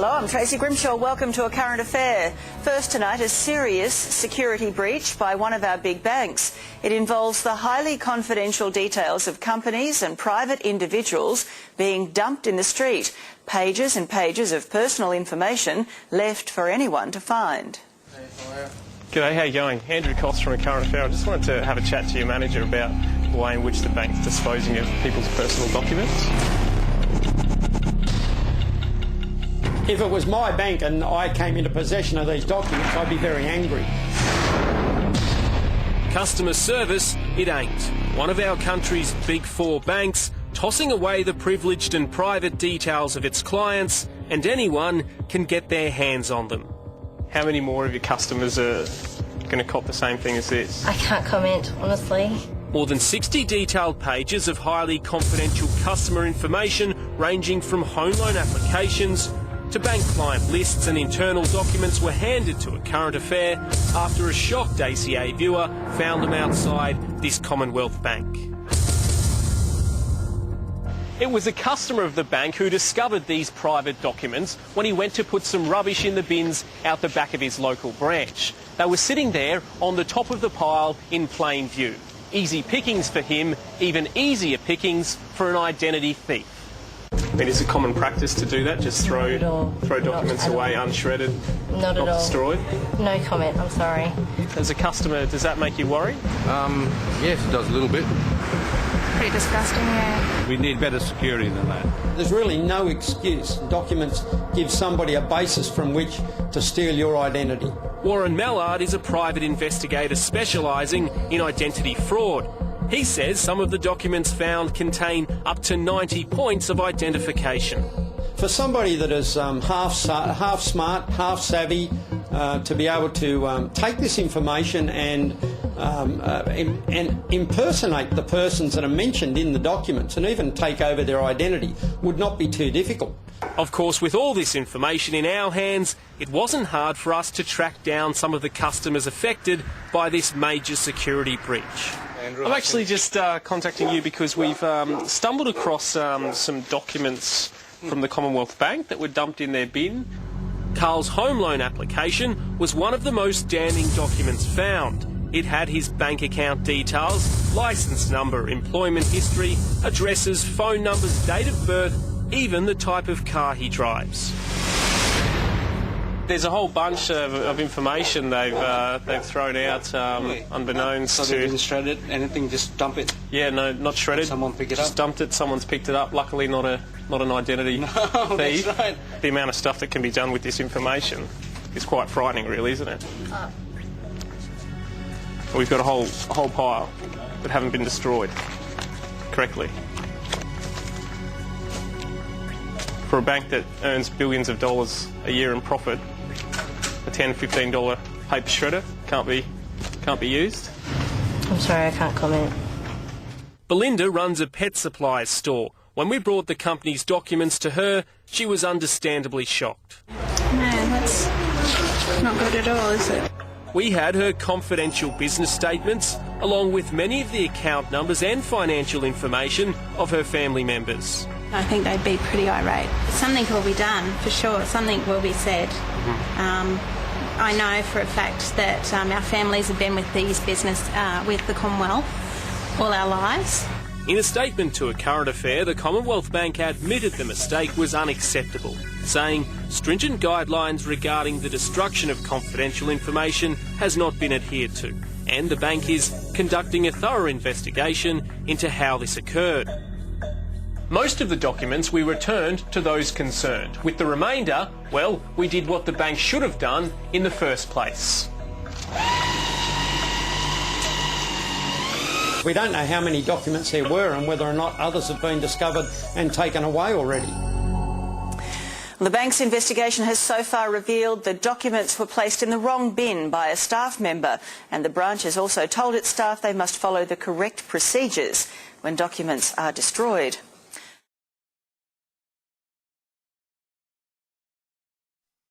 Hello, I'm Tracy Grimshaw. Welcome to A Current Affair. First tonight, a serious security breach by one of our big banks. It involves the highly confidential details of companies and private individuals being dumped in the street. Pages and pages of personal information left for anyone to find. G'day, how you going? Andrew Cost from A Current Affair. I just wanted to have a chat to your manager about the way in which the bank's disposing of people's personal documents. If it was my bank and I came into possession of these documents, I'd be very angry. Customer service, it ain't. One of our country's big four banks tossing away the privileged and private details of its clients, and anyone can get their hands on them. How many more of your customers are going to cop the same thing as this? I can't comment, honestly. More than 60 detailed pages of highly confidential customer information ranging from home loan applications to bank client lists and internal documents were handed to A Current Affair after a shocked ACA viewer found them outside this Commonwealth Bank. It was a customer of the bank who discovered these private documents when he went to put some rubbish in the bins out the back of his local branch. They were sitting there on the top of the pile in plain view. Easy pickings for him, even easier pickings for an identity thief. I mean, is it common practice to do that? Just throw documents away unshredded, not at all. Destroyed? No comment, I'm sorry. As a customer, does that make you worry? Yes, it does a little bit. Pretty disgusting, yeah. We need better security than that. There's really no excuse. Documents give somebody a basis from which to steal your identity. Warren Mallard is a private investigator specialising in identity fraud. He says some of the documents found contain up to 90 points of identification. For somebody that is half smart, half savvy, to be able to take this information and impersonate the persons that are mentioned in the documents and even take over their identity would not be too difficult. Of course, with all this information in our hands, it wasn't hard for us to track down some of the customers affected by this major security breach. I'm actually just contacting you because we've stumbled across some documents from the Commonwealth Bank that were dumped in their bin. Carl's home loan application was one of the most damning documents found. It had his bank account details, licence number, employment history, addresses, phone numbers, date of birth, even the type of car he drives. There's a whole bunch of information they've thrown out unbeknownst to... So they didn't shred it, anything, just dump it? Yeah, no, not shredded. Someone pick it up? Just dumped it, someone's picked it up. Luckily not an identity thief. That's right. The amount of stuff that can be done with this information is quite frightening, really, isn't it? We've got a whole pile that haven't been destroyed correctly. For a bank that earns billions of dollars a year in profit, a $10, $15 paper shredder can't be used. I'm sorry, I can't comment. Belinda runs a pet supplies store. When we brought the company's documents to her, she was understandably shocked. Man, that's not good at all, is it? We had her confidential business statements, along with many of the account numbers and financial information of her family members. I think they'd be pretty irate. Something will be done, for sure. Something will be said. I know for a fact that our families have been with these business, with the Commonwealth all our lives. In a statement to A Current Affair, the Commonwealth Bank admitted the mistake was unacceptable, saying stringent guidelines regarding the destruction of confidential information has not been adhered to, and the bank is conducting a thorough investigation into how this occurred. Most of the documents we returned to those concerned. With the remainder, well, we did what the bank should have done in the first place. We don't know how many documents there were and whether or not others have been discovered and taken away already. The bank's investigation has so far revealed the documents were placed in the wrong bin by a staff member, and the branch has also told its staff they must follow the correct procedures when documents are destroyed.